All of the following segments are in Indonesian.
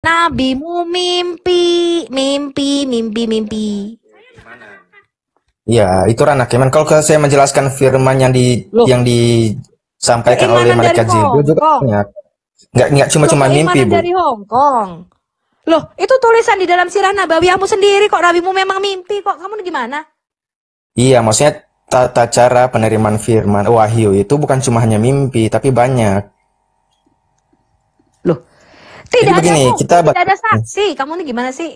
Nabimu mimpi, mimpi, mimpi, mimpi. Ya, itu ranah keimanan. Kalau saya menjelaskan firman Loh, yang disampaikan oleh keimanan dari malaikat Jibril Hong juga Kong. banyak. Nggak Loh, cuma mimpi, keimanan Bu. dari Hong Kong. Loh, itu tulisan di dalam sirah nabawiyahmu sendiri kok. Nabimu memang mimpi kok. Kamu gimana? Iya, maksudnya tata cara penerimaan firman wahyu itu bukan cuma hanya mimpi, tapi banyak. Loh, Jadi tidak ada begini, bukti, kita tidak ada saksi. Kamu ini gimana sih?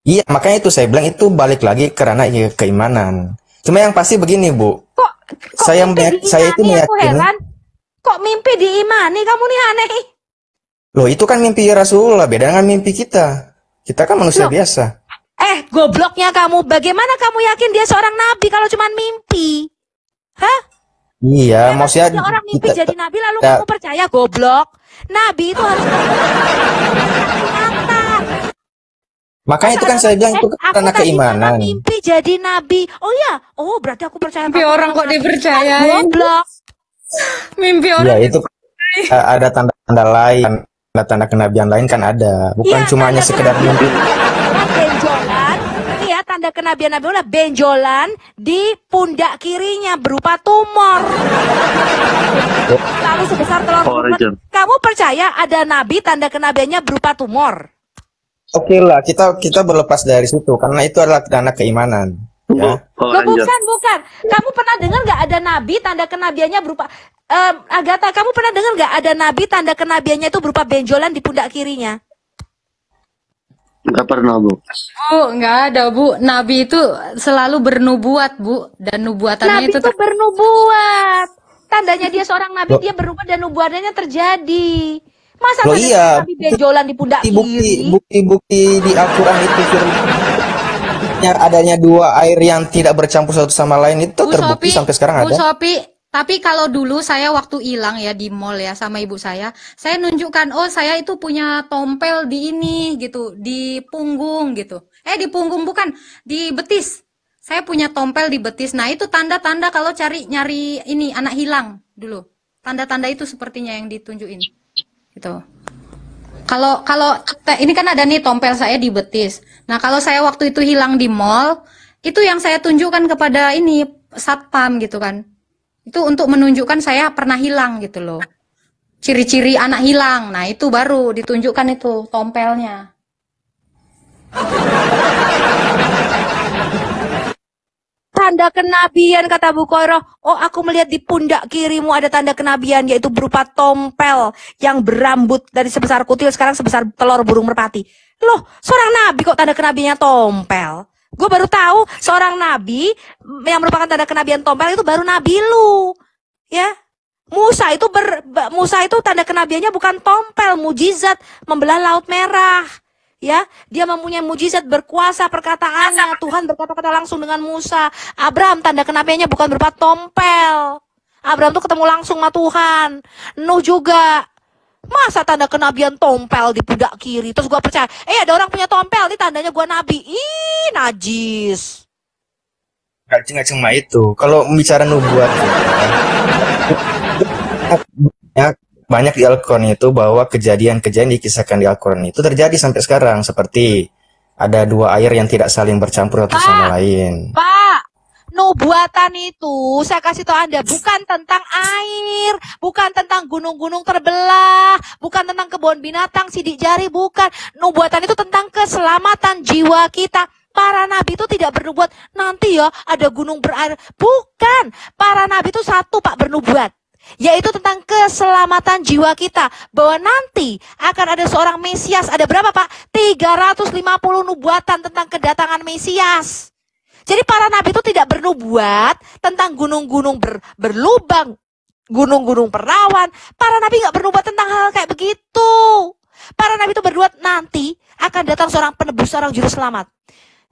iya, makanya itu saya bilang itu balik lagi karena ya, keimanan. Cuma yang pasti begini, Bu. Kok kok mimpi Saya itu diimani? Aku meyakini, heran. Kok mimpi diimani? Kamu nih aneh. loh itu kan mimpi Rasulullah, beda dengan mimpi kita. Kita kan manusia Loh, biasa. gobloknya kamu. Bagaimana kamu yakin dia seorang nabi kalau cuma mimpi? Hah? Iya, Memangnya maksudnya ada orang mimpi kita, jadi nabi lalu ya, kamu percaya? Goblok. Nabi itu harus nyata. makanya Masa itu kan ada saya orang, bilang itu kan aku karena tadi malam keimanan. mimpi jadi nabi. Oh ya, oh berarti aku percaya Mimpi kamu orang memang kok nabi. Kan dipercayain. goblok. Mimpi Ya orang itu ada tanda-tanda lain, tanda-tanda kenabian lain kan ada. Bukan Iya, cuma hanya tanda sekedar kenabian mimpi. adalah benjolan. Iya, tanda kenabian Nabi adalah benjolan di pundak kirinya berupa tumor. Lalu sebesar telur bubur. Kamu percaya ada nabi tanda kenabiannya berupa tumor? Oke lah, kita berlepas dari situ karena itu adalah tanda keimanan. Ya. Loh, bukan. Kamu pernah dengar nggak ada nabi tanda kenabiannya berupa Agatha, kamu pernah dengar nggak ada nabi tanda kenabiannya itu berupa benjolan di pundak kirinya? Nggak pernah, Bu. Bu, nggak ada Bu. Nabi itu selalu bernubuat Bu, dan nubuatannya Nabi itu itu bernubuat. Tandanya dia seorang nabi, dia bernubuat dan nubuatannya terjadi. Masa Loh tanda iya, nabi benjolan di pundak kiri? bukti di Al-Quran itu firman adanya dua air yang tidak bercampur satu sama lain itu Bu terbukti Sopi, sampai sekarang Bu ada. Sopi, tapi kalau dulu saya waktu hilang ya di mall ya sama ibu saya nunjukkan, oh saya itu punya tompel di ini gitu, di punggung gitu. Di punggung bukan, di betis. Saya punya tompel di betis. Nah, itu tanda-tanda kalau nyari ini anak hilang dulu. Tanda-tanda itu sepertinya yang ditunjukin. Gitu. Kalau kalau ini kan ada nih tompel saya di betis. Nah, kalau saya waktu itu hilang di mall, itu yang saya tunjukkan kepada ini satpam gitu kan. Itu untuk menunjukkan saya pernah hilang gitu loh. Ciri-ciri anak hilang. Nah, itu baru ditunjukkan itu tompelnya. Tanda kenabian kata Bu Koiro. Oh, aku melihat di pundak kirimu ada tanda kenabian yaitu berupa tompel yang berambut dari sebesar kutil sekarang sebesar telur burung merpati. Loh, seorang nabi kok tanda kenabiannya tompel? Gue baru tahu seorang nabi yang merupakan tanda kenabian tompel itu baru nabi lu. Ya. Musa itu tanda kenabiannya bukan tompel, mujizat membelah laut merah. Ya, dia mempunyai mujizat berkuasa perkataannya. Tuhan berkata-kata langsung dengan Musa. Abraham tanda kenabiannya bukan berupa tompel. Abraham tuh ketemu langsung sama Tuhan. Nuh juga. Masa tanda kenabian tompel di pundak kiri? Terus gua percaya, ada orang punya tompel, ini tandanya gua nabi. Ih, najis. Nggak cuma itu. Kalau bicara nubuat, banyak di Al-Quran itu bahwa kejadian-kejadian dikisahkan di Al-Quran itu terjadi sampai sekarang. Seperti ada dua air yang tidak saling bercampur satu sama lain. Pak, nubuatan itu saya kasih tahu Anda bukan tentang air, bukan tentang gunung-gunung terbelah, bukan tentang kebun binatang sidik jari, bukan. Nubuatan itu tentang keselamatan jiwa kita. Para nabi itu tidak bernubuat nanti ya ada gunung berair. Bukan. Para nabi itu satu Pak bernubuat. Yaitu tentang keselamatan jiwa kita. Bahwa nanti akan ada seorang Mesias. Ada berapa Pak? 350 nubuatan tentang kedatangan Mesias. Jadi para nabi itu tidak bernubuat tentang gunung-gunung berlubang, gunung-gunung perawan. Para nabi nggak bernubuat tentang hal kayak begitu. Para nabi itu bernubuat nanti akan datang seorang penebus, seorang juru selamat.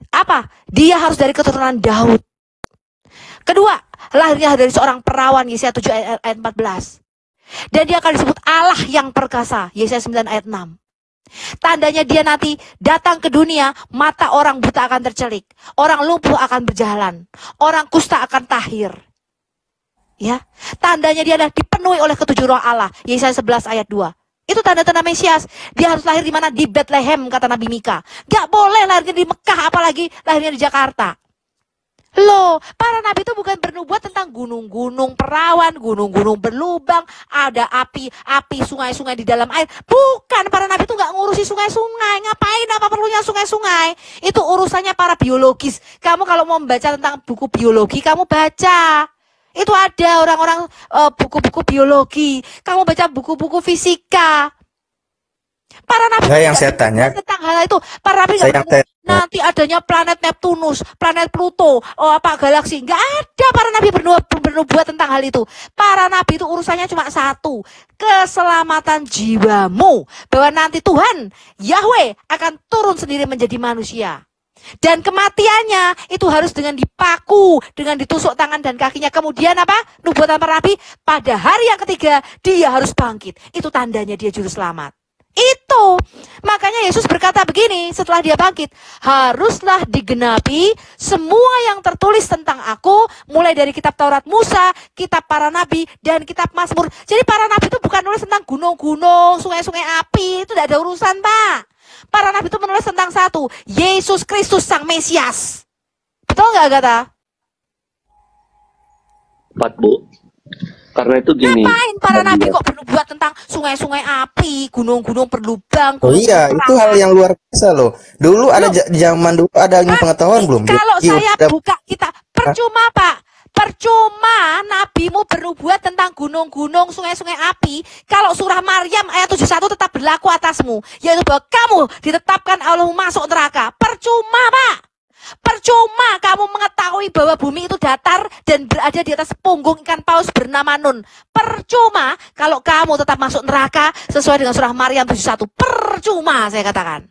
Apa? Dia harus dari keturunan Daud. Kedua, lahirnya dari seorang perawan, Yesaya 7 ayat 14. Dan dia akan disebut Allah yang perkasa, Yesaya 9 ayat 6. Tandanya dia nanti datang ke dunia, mata orang buta akan tercelik, orang lumpuh akan berjalan, orang kusta akan tahir. Ya, tandanya dia adalah dipenuhi oleh ketujuh roh Allah, Yesaya 11 ayat 2. Itu tanda-tanda Mesias. Dia harus lahir di mana? Di Bethlehem, kata Nabi Mika. Gak boleh lahirnya di Mekah, apalagi lahirnya di Jakarta. Loh, para nabi itu bukan bernubuat tentang gunung-gunung perawan, gunung-gunung berlubang, ada api sungai-sungai di dalam air. Bukan, para nabi itu nggak ngurusi sungai-sungai. Ngapain, apa perlunya sungai-sungai? Itu urusannya para biologis. Kamu kalau mau membaca tentang buku biologi, kamu baca. Itu ada orang-orang buku-buku biologi. Kamu baca buku-buku fisika. Para nabi Nah, yang saya tanya, tentang hal itu. Para nabi saya nggak nanti adanya planet Neptunus, planet Pluto, galaksi. Nggak ada para nabi bernubuat tentang hal itu. Para nabi itu urusannya cuma satu, keselamatan jiwamu. Bahwa nanti Tuhan, Yahweh akan turun sendiri menjadi manusia. Dan kematiannya itu harus dengan dipaku, dengan ditusuk tangan dan kakinya. Kemudian apa? Nubuatan para nabi, pada hari yang ketiga dia harus bangkit. Itu tandanya dia juru selamat. Itu. Makanya Yesus berkata begini setelah dia bangkit. Haruslah digenapi semua yang tertulis tentang aku. Mulai dari kitab Taurat Musa, kitab para nabi, dan kitab Mazmur. Jadi para nabi itu bukan nulis tentang gunung-gunung, sungai-sungai api. Itu tidak ada urusan, Pak. Para nabi itu menulis tentang satu. Yesus Kristus Sang Mesias. Betul nggak, Gata? Tepat, Bu. Karena itu gini. Ngapain para nabi kok bernubuat tentang sungai-sungai api, gunung-gunung berlubang? oh iya, itu hal yang luar biasa loh. Dulu ada zaman dulu ada ilmu pengetahuan belum? Kalau Iya, saya udah- buka kita, percuma Pak. Percuma nabimu bernubuat tentang gunung-gunung, sungai-sungai api. Kalau surah Maryam ayat 71 tetap berlaku atasmu. Yaitu bahwa kamu ditetapkan Allah masuk neraka. Percuma Pak. Percuma kamu mengetahui bahwa bumi itu datar dan berada di atas punggung ikan paus bernama Nun. Percuma kalau kamu tetap masuk neraka sesuai dengan surah Maryam 71. Percuma saya katakan.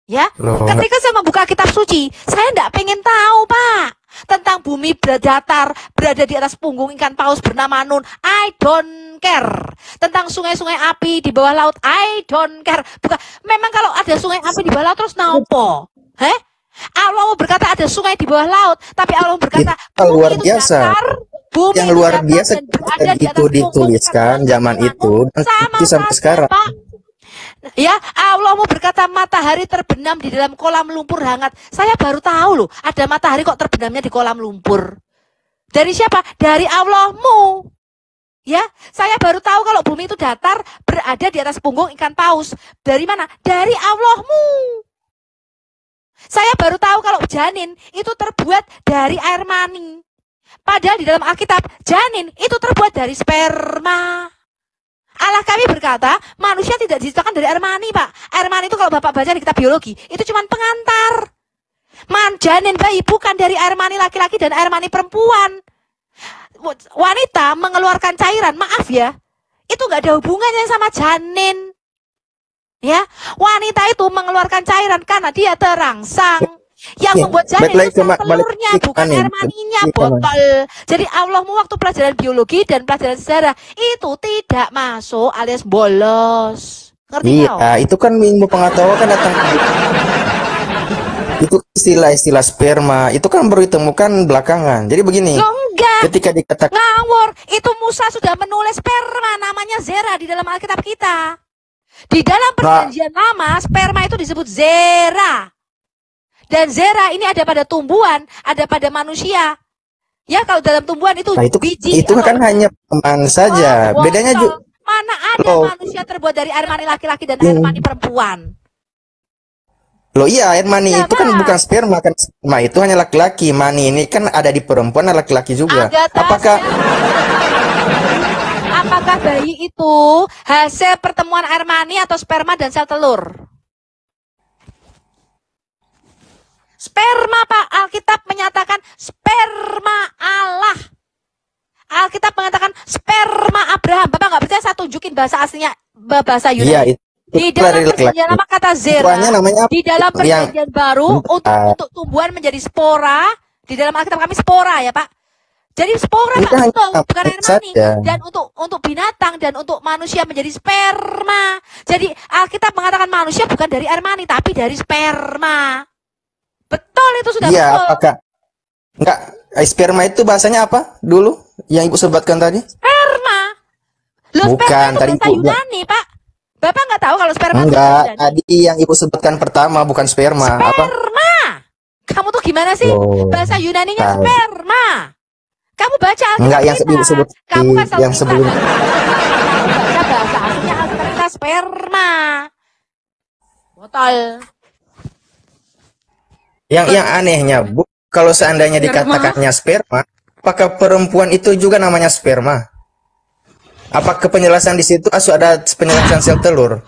Ya, Loh, ketika saya membuka kitab suci, saya tidak pengen tahu Pak tentang bumi datar berada di atas punggung ikan paus bernama Nun. I don't care. Tentang sungai-sungai api di bawah laut, I don't care. Bukan, memang kalau ada sungai api di bawah laut terus naopo? Allah berkata ada sungai di bawah laut, tapi Allah berkata Itu luar itu biasa. datar, bumi yang itu luar datar biasa dan berada di atas itu punggung dituliskan ikan paus zaman bernama itu Nun. dan Sama itu sampai saja, sekarang. Pak. Ya, Allah mau berkata matahari terbenam di dalam kolam lumpur hangat. Saya baru tahu loh, ada matahari kok terbenamnya di kolam lumpur. Dari siapa? Dari Allahmu. Ya, saya baru tahu kalau bumi itu datar berada di atas punggung ikan paus. Dari mana? Dari Allahmu. Saya baru tahu kalau janin itu terbuat dari air mani. Padahal di dalam Alkitab, janin itu terbuat dari sperma. Allah kami berkata, manusia tidak diciptakan dari air mani, Pak. Air mani itu kalau Bapak baca di kitab biologi, itu cuma pengantar. Janin bayi bukan dari air mani laki-laki dan air mani perempuan. Wanita mengeluarkan cairan, maaf ya, itu nggak ada hubungannya sama janin. Ya, wanita itu mengeluarkan cairan karena dia terangsang. Yang Ya, membuat janin balik lagi itu ke telurnya, balik ke bukan manin. air maninya, Balik ke manin. botol. Jadi Allahmu waktu pelajaran biologi dan pelajaran sejarah itu tidak masuk alias bolos. Ngerti Iya, nggak? itu kan ilmu pengetahuan kan datang. Itu istilah-istilah sperma itu kan baru ditemukan belakangan. Jadi begini, Loh enggak, ketika dikatakan ngawur. Itu Musa sudah menulis sperma namanya zera di dalam Alkitab kita. Di dalam perjanjian lama, sperma itu disebut zera. Dan zera ini ada pada tumbuhan, ada pada manusia. Ya, kalau dalam tumbuhan itu nah, itu biji. itu kan hanya peman saja. Oh, Bedanya botol. juga Mana ada Loh. manusia terbuat dari air mani laki-laki dan air mani perempuan? loh iya air mani Ya, itu kan Pak. bukan sperma kan sperma itu hanya laki-laki. Mani ini kan ada di perempuan dan laki-laki juga. Agatha, Apakah apakah bayi itu hasil pertemuan air mani atau sperma dan sel telur? Sperma, Pak. Alkitab menyatakan sperma Allah. Alkitab mengatakan sperma Abraham. Bapak nggak percaya, saya tunjukin bahasa aslinya, bahasa Yunani. iya itu Di dari dalam laki-laki. perjanjian lama kata zera, Tuanya namanya apa? di dalam Yang perjanjian baru untuk tumbuhan menjadi spora, di dalam Alkitab kami spora ya Pak. Jadi spora Ini Pak, kan betul, hanya bukan air mani. saja. Dan untuk binatang dan untuk manusia menjadi sperma. Jadi Alkitab mengatakan manusia bukan dari air mani tapi dari sperma. Betul, itu sudah Iya, betul. apakah enggak sperma itu bahasanya apa dulu yang Ibu sebutkan tadi? Sperma. Loh, Bukan, sperma itu tadi bahasa Ibu bilang. Yunani, Pak. Bapak nggak tahu kalau sperma itu Enggak, jadi tadi yang ibu sebutkan pertama bukan sperma. Apa? sperma. Kamu tuh gimana sih? Oh, Bahasa Yunaninya tahu. sperma. Kamu baca Enggak, yang Alkitab ibu sebut kita. Kamu kan selalu yang minta sebelum. kamu baca bahasa aslinya Alkitab kita sperma. Botol. Yang anehnya, Bu, kalau seandainya Sperma. dikatakannya sperma, apakah perempuan itu juga namanya sperma? Apakah penjelasan di situ ada penjelasan sel telur?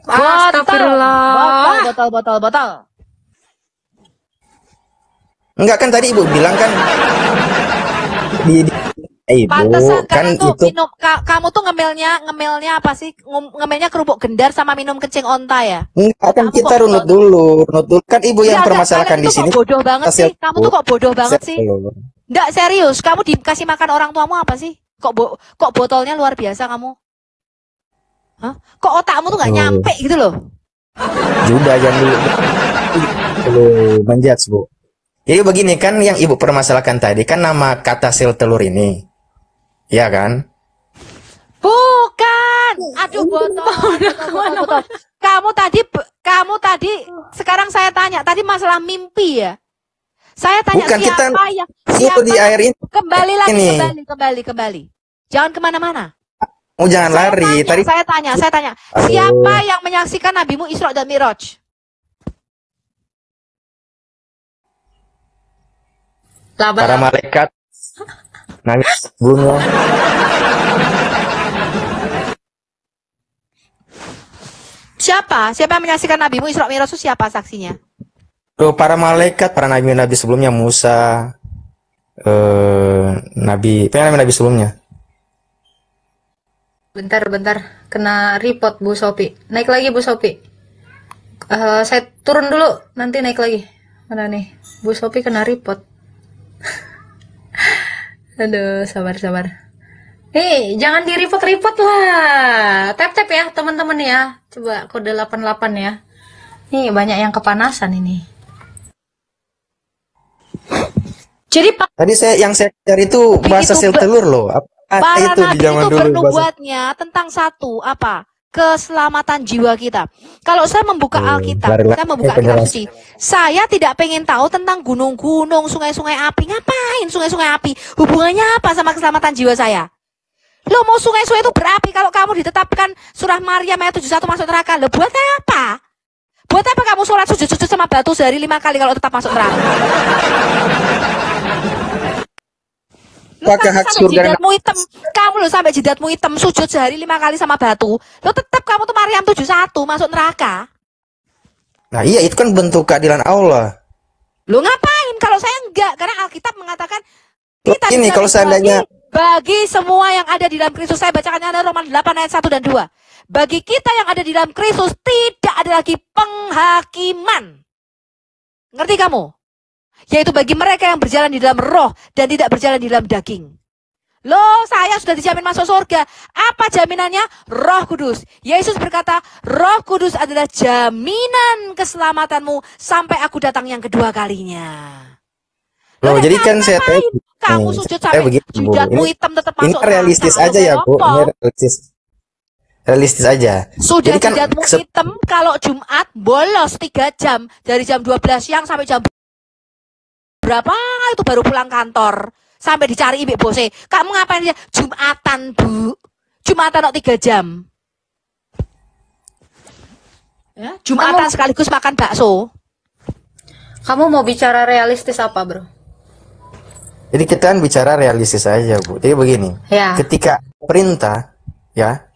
Astagfirullah. Botol. Enggak, kan tadi ibu bilang kan di ibu Pantesan kan karena tuh itu minum kamu tuh ngemilnya apa sih? Ngemilnya kerupuk gendar sama minum kencing onta ya? enggak, kan Kamu kita kok runut dulu kan ibu yang Enggak, permasalahkan kalian di itu sini. kok bodoh banget sel sih. Kamu tuh kok bodoh banget sih. telur. Enggak serius, kamu dikasih makan orang tuamu apa sih? Kok botolnya luar biasa kamu? Hah? Kok otakmu tuh nggak Oh. nyampe gitu loh? Sudah jangan dulu menjudge, Bu. Jadi begini kan yang ibu permasalahkan tadi kan nama kata sel telur ini. Ya kan? Bukan. Aduh botol. Kamu tadi sekarang saya tanya, tadi masalah mimpi ya. Saya tanya Bukan, kita siapa di air ini. kembali lagi Ini. kembali. Jangan kemana-mana. Oh, jangan lari. Tadi Saya tanya, Aduh. siapa yang menyaksikan nabimu Isra dan Miraj? para malaikat nangis sebelumnya. Siapa yang menyaksikan nabimu Isra Miraj itu siapa saksinya? Tuh, para malaikat, para nabi-nabi sebelumnya, Musa, nabi sebelumnya. Bentar. Kena report Bu Sopi. Naik lagi Bu Sopi. Saya turun dulu, nanti naik lagi. Mana nih? Bu Sopi kena report. Aduh, sabar. Jangan di report lah. Tap ya, teman-teman ya. Coba kode 88 ya. Nih, banyak yang kepanasan ini. Jadi Tadi yang saya cari itu bahasa sel telur loh. Apa para itu di nabi zaman itu dulu bahasa. bernubuatnya tentang satu apa? Keselamatan jiwa kita. Kalau saya membuka Alkitab, lari-lari saya membuka kitab penjelasan. suci. Saya tidak pengen tahu tentang gunung-gunung, sungai-sungai api. Ngapain sungai-sungai api? Hubungannya apa sama keselamatan jiwa saya? Lo mau sungai-sungai itu berapi kalau kamu ditetapkan surah Maryam ayat 71 masuk neraka. Lo buat apa? Buat apa kamu sholat sujud-sujud sama batu sehari 5 kali kalau tetap masuk neraka? Lo Apakah hak sampai surga dan jidatmu hitam, kamu lo sampai jidatmu hitam sujud sehari 5 kali sama batu, lo tetap kamu tuh Maryam 71 masuk neraka. Nah, iya itu kan bentuk keadilan Allah. Lo ngapain? Kalau saya enggak, karena Alkitab mengatakan Loh, kita ini bisa kalau seandainya bagi semua yang ada di dalam Kristus. Saya bacakannya ada Roma 8 ayat 1 dan 2. Bagi kita yang ada di dalam Kristus tidak ada lagi penghakiman. Ngerti kamu? Yaitu bagi mereka yang berjalan di dalam roh dan tidak berjalan di dalam daging. Loh, saya sudah dijamin masuk surga. Apa jaminannya? Roh Kudus. Yesus berkata, Roh Kudus adalah jaminan keselamatanmu sampai aku datang yang kedua kalinya. loh, jadi kan saya tahu Kamu sujud sampai begitu, Bu. jidatmu Ini- hitam tetap Ini masuk realistis neraka. aja ya, Bu. Apa? Ini realistis aja. Sudah Jadi kan jidatmu hitam kalau Jumat bolos 3 jam dari jam 12 siang sampai jam berapa itu baru pulang kantor sampai dicari ibu bose. Kamu ngapain aja Jumatan, Bu? Jumatan 3 jam. Ya, Jumatan sekaligus makan bakso. Kamu mau bicara realistis apa, Bro? Jadi kita kan bicara realistis aja, Bu. Jadi begini, Ya. ketika perintah, ya,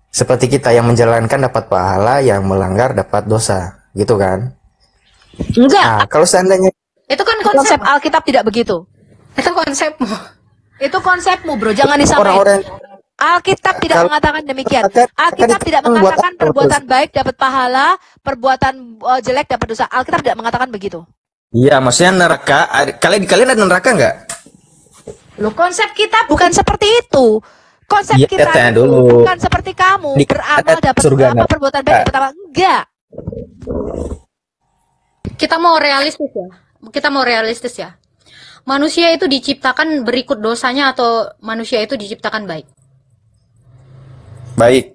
seperti kita yang menjalankan dapat pahala, yang melanggar dapat dosa, gitu kan? Enggak. Nah, kalau seandainya Itu kan Konsep Alkitab tidak begitu. Itu konsepmu. Itu konsepmu, Bro. Jangan disamain. orang-orang Alkitab tidak Kalau- mengatakan demikian. Kan- Alkitab kan tidak itu buat mengatakan apa, perbuatan baik dapat pahala, perbuatan jelek dapat dosa. Alkitab tidak mengatakan begitu. iya, maksudnya neraka. Kalian ada neraka nggak? Loh, konsep kita bukan seperti itu. Konsep Iya, kita tanya itu dulu. bukan seperti kamu. Di- Beramal ada dapat surga apa, neraka. perbuatan baik dapat apa? Enggak. Kita mau realistis ya. Manusia itu diciptakan berikut dosanya atau manusia itu diciptakan baik? Baik.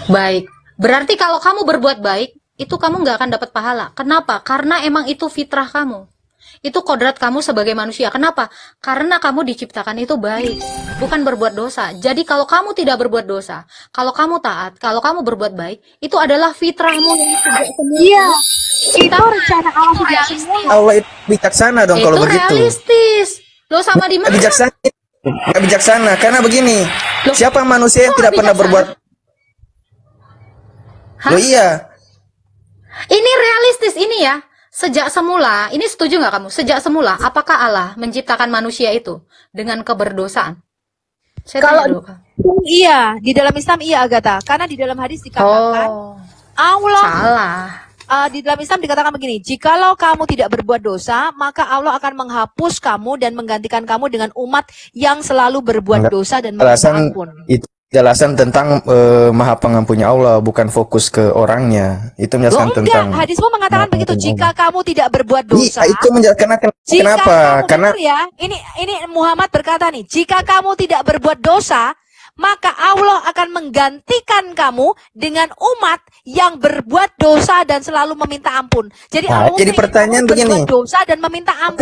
Baik. Berarti kalau kamu berbuat baik, itu kamu nggak akan dapat pahala. Kenapa? Karena emang itu fitrah kamu. Itu kodrat kamu sebagai manusia. Kenapa? Karena kamu diciptakan itu baik, bukan berbuat dosa. Jadi kalau kamu tidak berbuat dosa, kalau kamu taat, kalau kamu berbuat baik, itu adalah fitrahmu yang sejak semula. Iya. Itu rencana Allah sejak semula. Allah itu bijaksana dong kalau Itu begitu. realistis. Lo sama di Nggak mana? bijaksana. Nggak bijaksana karena begini. Siapa manusia yang Kok tidak pernah bijaksana? berbuat? Hah? Loh iya. Ini realistis ini ya. Sejak semula, ini setuju nggak kamu? Sejak semula, apakah Allah menciptakan manusia itu dengan keberdosaan? Saya Kalau tanya dulu, Kak. iya, di dalam Islam iya Agatha, karena di dalam hadis dikatakan Oh, Allah salah. di dalam Islam dikatakan begini, jikalau kamu tidak berbuat dosa, maka Allah akan menghapus kamu dan menggantikan kamu dengan umat yang selalu berbuat Enggak. dosa dan meminta Alasan ampun. itu jelasan tentang Maha Pengampunnya Allah, bukan fokus ke orangnya. Itu Loh menjelaskan enggak, tentang hadismu mengatakan Maha begitu, Pengampun jika Allah. kamu tidak berbuat Iya, dosa, itu menjelaskan jika kenapa? kamu Karena dengar ya, ini Muhammad berkata nih, jika kamu tidak berbuat dosa, maka Allah akan menggantikan kamu dengan umat yang berbuat dosa dan selalu meminta ampun. Jadi Nah, Allah jadi ingin pertanyaan kamu berbuat begini. dosa dan meminta ampun.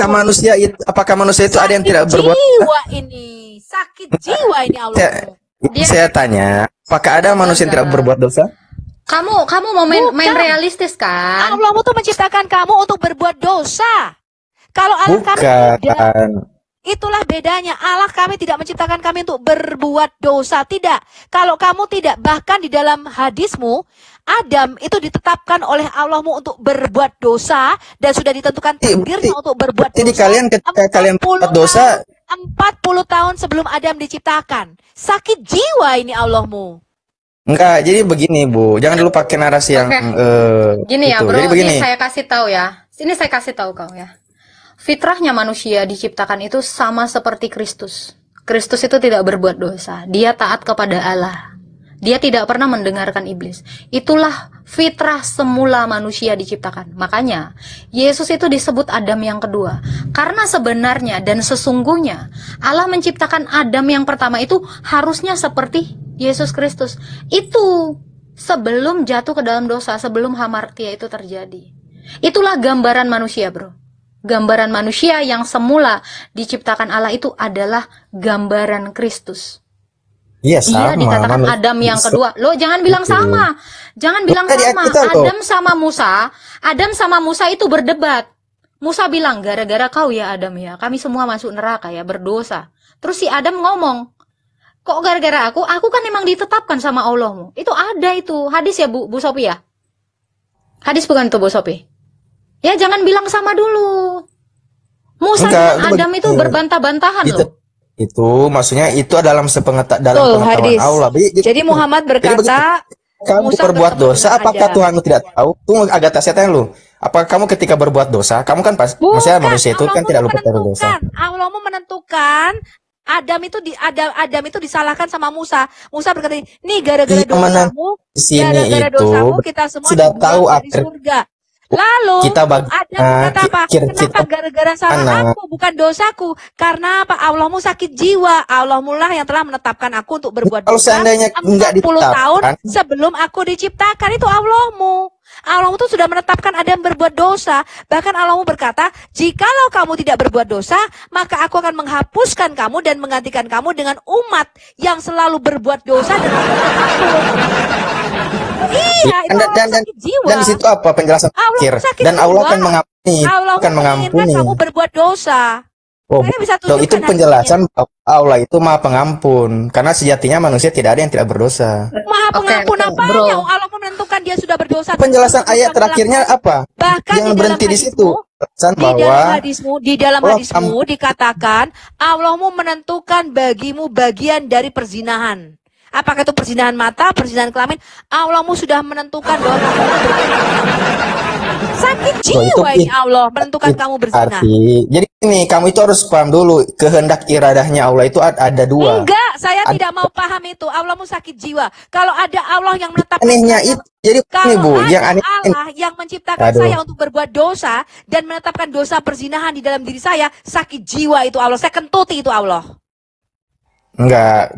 apakah manusia itu ada yang Sakit tidak berbuat dosa? jiwa ini, sakit jiwa ini Allah. Saya tanya, apakah ada manusia yang tidak berbuat dosa? Kamu mau main Bukan. realistis kan? Allahmu tuh menciptakan kamu untuk berbuat dosa. Kalau Allah kami tidak, Bukan. itulah bedanya. Allah kami tidak menciptakan kami untuk berbuat dosa. Tidak. Kalau kamu tidak, bahkan di dalam hadismu, Adam itu ditetapkan oleh Allahmu untuk berbuat dosa dan sudah ditentukan takdirnya untuk berbuat Jadi dosa. kalian ketika kalian 40 berbuat dosa, 40 tahun sebelum Adam diciptakan. Sakit jiwa ini Allahmu. enggak. Jadi begini, Bu. Jangan dulu pakai narasi yang Gini ya, itu. bro. Jadi begini. Ini saya kasih tahu ya. Ini saya kasih tahu kau ya. Fitrahnya manusia diciptakan itu sama seperti Kristus. Kristus itu tidak berbuat dosa. Dia taat kepada Allah. Dia tidak pernah mendengarkan iblis. Itulah fitrah semula manusia diciptakan. Makanya, Yesus itu disebut Adam yang kedua. Karena sebenarnya dan sesungguhnya, Allah menciptakan Adam yang pertama itu harusnya seperti Yesus Kristus. Itu sebelum jatuh ke dalam dosa, sebelum hamartia itu terjadi. Itulah gambaran manusia, bro. Gambaran manusia yang semula diciptakan Allah itu adalah gambaran Kristus. Iya, Dia sama. dikatakan Manusia- Adam yang kedua. Lo jangan bilang Itu. sama. Jangan bilang Tadi sama. kita tahu. Adam sama Musa itu berdebat. Musa bilang, gara-gara kau ya Adam ya, kami semua masuk neraka ya, berdosa. Terus si Adam ngomong, kok gara-gara aku kan emang ditetapkan sama Allahmu. Itu ada itu. Hadis ya Bu Sopi ya? Hadis bukan tuh Bu Sopi? Ya jangan bilang sama dulu. Musa Enggak, dengan itu Adam itu begini. berbantah-bantahan Itu, loh. itu maksudnya itu dalam dalam Betul, pengetahuan hadis. Allah. Jadi Muhammad berkata, kamu Musa berbuat bertemu dosa, dengan apakah Adam. Tuhan tidak tahu? Tunggu, Agatha, saya tanya lu. Apakah kamu ketika berbuat dosa, kamu kan maksudnya manusia itu kan Allahmu tidak lupa dari dosa. Allahmu menentukan Adam itu disalahkan sama Musa. Musa berkata, "Nih gara-gara Iya, mana dosamu, di sini gara-gara itu dosamu kita semua sudah dibuang tahu dari akhir surga." Lalu kita Adam berkata apa? Kenapa gara-gara salah anak. aku bukan dosaku? Karena apa? Allahmu sakit jiwa. Allahmu lah yang telah menetapkan aku untuk berbuat Kalau dosa seandainya enggak 40 tahun ditetapkan, sebelum aku diciptakan. Itu Allahmu. Allahmu tuh sudah menetapkan Adam berbuat dosa. Bahkan Allahmu berkata, jikalau kamu tidak berbuat dosa, maka aku akan menghapuskan kamu dan menggantikan kamu dengan umat yang selalu berbuat dosa dan iya, itu dan, Allah dan, sakit jiwa. dan di situ apa penjelasan Allah akhir? sakit Dan Allah jiwa. akan mengampuni, Allah akan menginginkan mengampuni. kamu berbuat dosa. Oh, Saya bisa dong, itu tunjukkan penjelasan bahwa Allah itu Maha Pengampun. Karena sejatinya manusia tidak ada yang tidak berdosa. Maha pengampun oke, apanya? bro. Allah menentukan dia sudah berdosa. Penjelasan Terus ayat kamu terakhirnya lakukan. apa? Bahkan Jangan di berhenti dalam di situ. hadismu, Penjelasan di dalam bahwa hadismu dikatakan Allahmu menentukan bagimu bagian dari perzinahan. Apakah itu perzinahan mata, perzinahan kelamin? Allahmu sudah menentukan bahwa kamu sakit jiwa ini Allah menentukan itu kamu berzina. jadi ini kamu itu harus paham dulu kehendak iradahnya Allah itu ada dua. Enggak, saya tidak mau paham itu. Allahmu sakit jiwa. Kalau ada Allah yang menetapkan Anehnya saya- itu jadi ini Kalau Bu, ada yang aneh Allah yang menciptakan Aduh. saya untuk berbuat dosa dan menetapkan dosa perzinahan di dalam diri saya, sakit jiwa itu Allah. Saya kentuti itu Allah. enggak,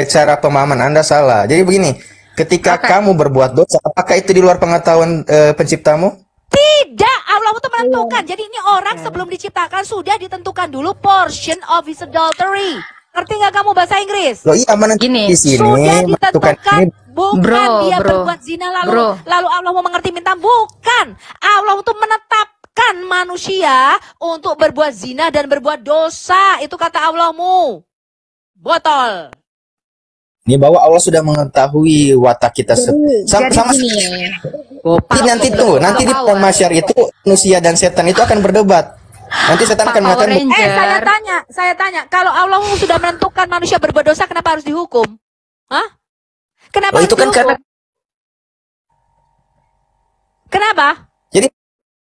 cara pemahaman Anda salah. Jadi begini, Ketika Oke. kamu berbuat dosa, apakah itu di luar pengetahuan penciptamu? Tidak, Allah itu menentukan. Jadi ini orang sebelum diciptakan sudah ditentukan dulu portion of his adultery. Ngerti nggak kamu bahasa Inggris? Loh iya, menentukan Gini, di sini, Sudah menentukan ditentukan, ini. bukan Bro, dia bro, berbuat zina lalu bro. Allah mau mengerti minta, bukan. Allah itu menetapkan manusia untuk berbuat zina dan berbuat dosa. Itu kata Allahmu. Botol. Ini bahwa Allah sudah mengetahui watak kita Jadi sama gini, seperti nanti tuh, nanti di Power. masyar itu manusia dan setan itu akan berdebat. Nanti setan Pak akan Power mengatakan, Ranger. Saya tanya, kalau Allah sudah menentukan manusia berbuat dosa, kenapa harus dihukum? Hah? Kenapa oh harus itu kan dihukum? karena Kenapa?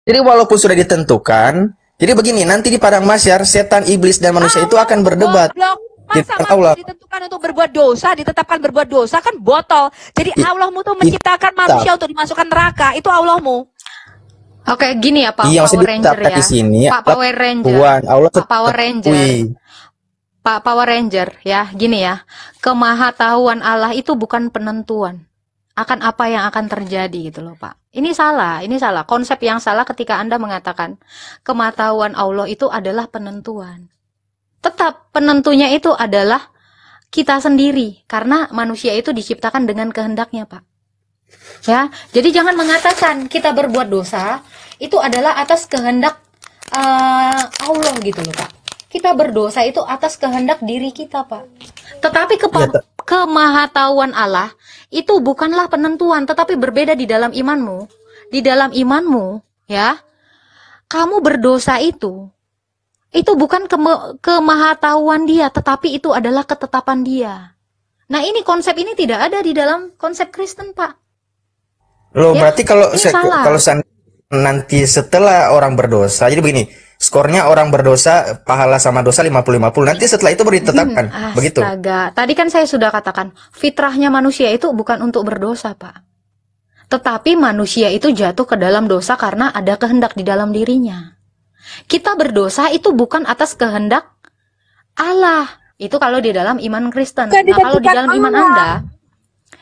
jadi walaupun sudah ditentukan, jadi begini, nanti di padang masyar setan, iblis dan manusia itu akan berdebat. Goblok. Masa Di manusia Allah. ditentukan untuk berbuat dosa, ditetapkan berbuat dosa, kan botol. Jadi Allahmu tuh menciptakan manusia untuk dimasukkan neraka. Itu Allahmu. Oke, gini ya Pak Iya, Power maksudnya Ranger ditetapkan ya. di sini Pak Power Ranger. Tuhan, Allah Pak Power Ranger. mengetahui. Pak Power Ranger ya, gini ya. Kemahatauan Allah itu bukan penentuan akan apa yang akan terjadi gitu loh, Pak. Ini salah. Konsep yang salah ketika Anda mengatakan kemahatauan Allah itu adalah penentuan. Tetap penentunya itu adalah kita sendiri karena manusia itu diciptakan dengan kehendaknya, Pak. Ya, jadi jangan mengatakan kita berbuat dosa itu adalah atas kehendak Allah gitu loh, Pak. Kita berdosa itu atas kehendak diri kita, Pak. Tetapi kemahatauan Allah itu bukanlah penentuan, tetapi berbeda di dalam imanmu. Di dalam imanmu, ya, kamu berdosa itu bukan kemahatauan dia, tetapi itu adalah ketetapan dia. Nah, ini konsep ini tidak ada di dalam konsep Kristen, Pak. Loh, Ya, berarti kalau ini salah. nanti setelah orang berdosa, jadi begini, skornya orang berdosa, pahala sama dosa 50-50. Nanti setelah itu baru ditetapkan. Begitu. Astaga, tadi kan saya sudah katakan, fitrahnya manusia itu bukan untuk berdosa, Pak. Tetapi manusia itu jatuh ke dalam dosa karena ada kehendak di dalam dirinya. Kita berdosa itu bukan atas kehendak Allah. Itu kalau di dalam iman Kristen. Nah, kalau di dalam iman Anda,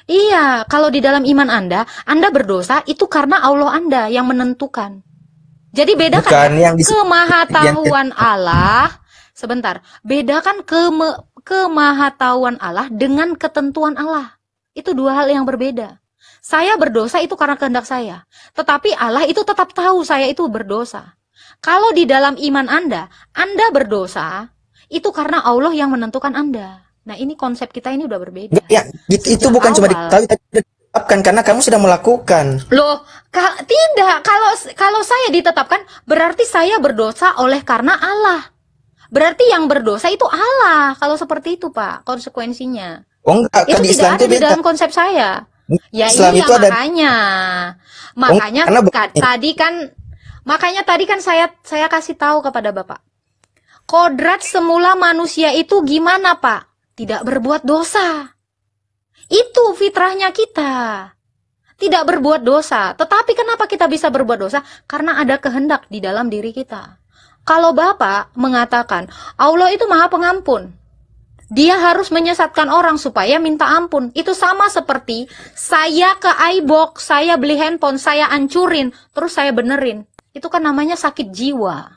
iya, kalau di dalam iman Anda berdosa itu karena Allah Anda yang menentukan. Jadi bedakan Bukan ya, yang kemahatauan Allah. Sebentar, bedakan kemahatauan Allah dengan ketentuan Allah. Itu dua hal yang berbeda. Saya berdosa itu karena kehendak saya. Tetapi Allah itu tetap tahu saya itu berdosa. Kalau di dalam iman Anda berdosa, itu karena Allah yang menentukan Anda. Nah, ini konsep kita ini udah berbeda. Ya, itu Sejak bukan cuma awal. diketahui, tapi ditetapkan karena kamu sudah melakukan. Loh, tidak. Kalau saya ditetapkan, berarti saya berdosa oleh karena Allah. Berarti yang berdosa itu Allah. Kalau seperti itu, Pak, konsekuensinya. Oh enggak, Itu kan di tidak Islam ada itu di beda. dalam konsep saya. Ya Islam iya, itu ada. makanya karena tadi kan saya kasih tahu kepada Bapak. Kodrat semula manusia itu gimana, Pak? Tidak berbuat dosa. Itu fitrahnya kita. Tidak berbuat dosa. Tetapi kenapa kita bisa berbuat dosa? Karena ada kehendak di dalam diri kita. Kalau Bapak mengatakan Allah itu Maha Pengampun, dia harus menyesatkan orang supaya minta ampun. Itu sama seperti saya ke iBox, saya beli handphone, saya ancurin, terus saya benerin. Itu kan namanya sakit jiwa.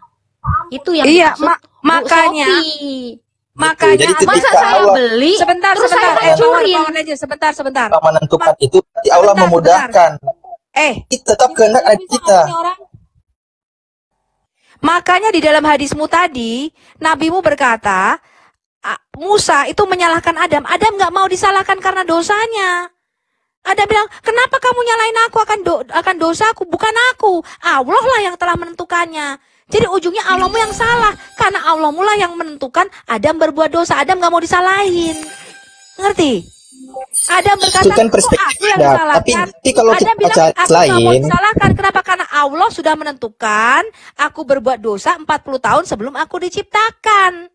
Itu yang Iya, dimaksud Bu makanya. Sophie. Makanya Jadi Masa ketika saya Allah beli, sebentar, terus saya Power hancurin. aja, sebentar. Allah menentukan itu, berarti Allah Sebentar, memudahkan. Tetap kehendak ada di kita. Makanya di dalam hadismu tadi, nabimu berkata, Musa itu menyalahkan Adam. Adam nggak mau disalahkan karena dosanya. Adam bilang, kenapa kamu nyalain aku akan dosaku? Bukan aku. Allah lah yang telah menentukannya. Jadi ujungnya Allahmu yang salah. Karena Allahmu lah yang menentukan Adam berbuat dosa. Adam nggak mau disalahin. Ngerti? Adam berkata, Itu kan "Kok perspektif aku yang Adam. disalahkan?" Tapi kalau Adam kita bilang, baca aku nggak mau lain, disalahkan. Kenapa? Karena Allah sudah menentukan aku berbuat dosa 40 tahun sebelum aku diciptakan.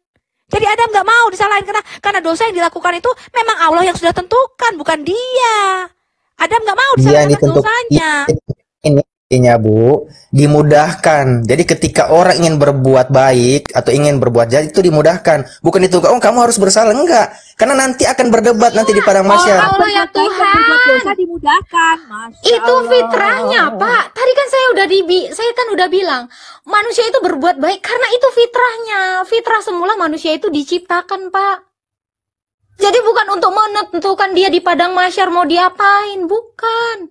Jadi Adam nggak mau disalahin karena dosa yang dilakukan itu memang Allah yang sudah tentukan, bukan dia. Adam nggak mau dia disalahkan dosanya. ini Intinya Bu, dimudahkan. Jadi ketika orang ingin berbuat baik atau ingin berbuat jahat itu dimudahkan. Bukan itu, oh kamu harus bersalah, enggak. Karena nanti akan berdebat nanti di padang Oh mahsyar. Allah ya Berbuat dosa Tuhan. dimudahkan. Masya Itu Allah. fitrahnya, Pak. Tadi kan saya kan udah bilang, manusia itu berbuat baik karena itu fitrahnya. Fitrah semula manusia itu diciptakan, Pak. Jadi bukan untuk menentukan dia di padang mahsyar mau diapain, bukan.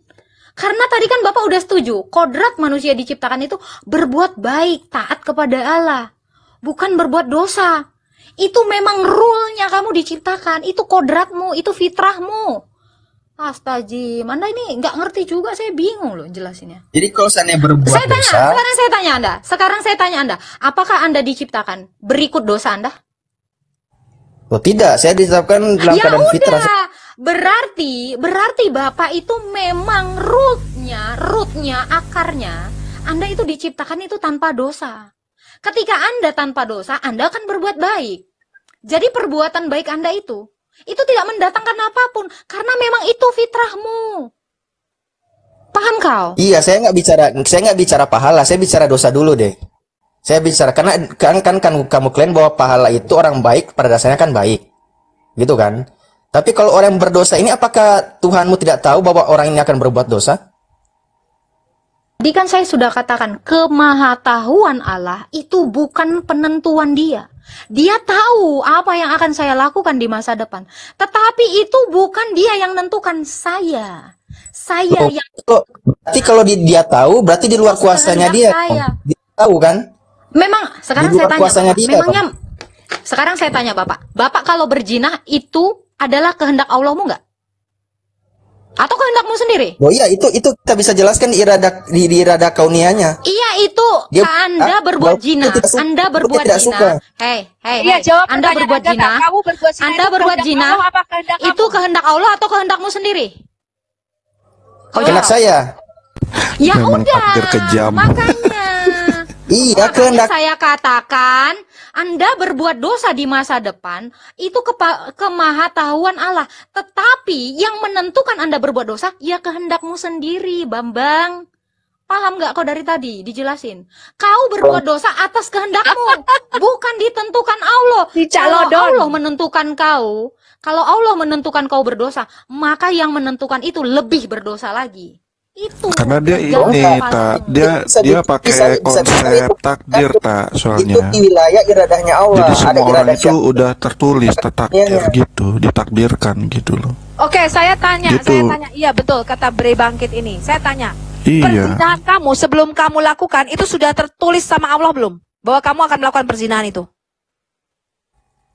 Karena tadi kan Bapak udah setuju, kodrat manusia diciptakan itu berbuat baik, taat kepada Allah. Bukan berbuat dosa. Itu memang rule-nya kamu diciptakan, itu kodratmu, itu fitrahmu. Astagfirullah, Anda ini nggak ngerti juga, saya bingung loh jelasinnya. Jadi kalau seandainya berbuat dosa, Sekarang saya tanya Anda, apakah Anda diciptakan berikut dosa Anda? oh tidak, saya ditetapkan dalam Ya keadaan fitrah. udah, berarti Bapak itu memang rootnya, akarnya, Anda itu diciptakan itu tanpa dosa. Ketika Anda tanpa dosa, Anda akan berbuat baik. Jadi perbuatan baik Anda itu tidak mendatangkan apapun, karena memang itu fitrahmu. Paham kau? Iya, saya nggak bicara pahala, saya bicara dosa dulu deh. Saya bicara karena kan kamu klaim bahwa pahala itu orang baik pada dasarnya kan baik, gitu kan? Tapi kalau orang yang berdosa ini, apakah Tuhanmu tidak tahu bahwa orang ini akan berbuat dosa? Tadi kan saya sudah katakan, kemahatauan Allah itu bukan penentuan dia. Dia tahu apa yang akan saya lakukan di masa depan. Tetapi itu bukan dia yang menentukan, saya. Saya yang Berarti kalau dia tahu, berarti di luar kuasanya dia. saya. Dia tahu kan? Memang sekarang Di saya luar tanya, kuasanya Bapak, dia, memangnya sekarang saya tanya Bapak kalau berzina itu adalah kehendak Allahmu nggak? Atau kehendakmu sendiri? Oh iya, itu kita bisa jelaskan di irada kaunianya. Iya, itu Dia- Anda berbuat Walaupun zina. dia tidak suka- Anda berbuat tidak zina. suka. Hei, Iya, jawab Anda pertanyaan berbuat Anda, zina. Kak. Kamu berbuat zina Anda itu berbuat kehendak zina. Allah apa kehendak Itu kamu? kehendak Allah atau kehendakmu sendiri? Kau Kehendak jawab. saya. Ya Memang udah, takdir kejam. makanya. Iya, Makanya kehendak. saya katakan, Anda berbuat dosa di masa depan, itu kemahatauan Allah. Tetapi yang menentukan Anda berbuat dosa, ya kehendakmu sendiri, Bambang. Paham nggak kau dari tadi? Dijelasin. Kau berbuat dosa atas kehendakmu, bukan ditentukan Allah. Kalau Dicalodon. Allah menentukan kalau Allah menentukan kau berdosa, maka yang menentukan itu lebih berdosa lagi. Itu. Karena dia tergantung ini kepada tak kamu. dia Bisa dia di- pakai bisa konsep itu- takdir tak Itu soalnya. di wilayah iradahnya Allah. Jadi Ada semua orang iradah itu siapa? udah tertulis takdir Iya. gitu, ditakdirkan gitu loh. Oke, saya tanya. Gitu. Iya betul kata Bre Bangkit ini. Saya tanya, Iya. perzinahan kamu sebelum kamu lakukan itu sudah tertulis sama Allah belum? Bahwa kamu akan melakukan perzinahan itu?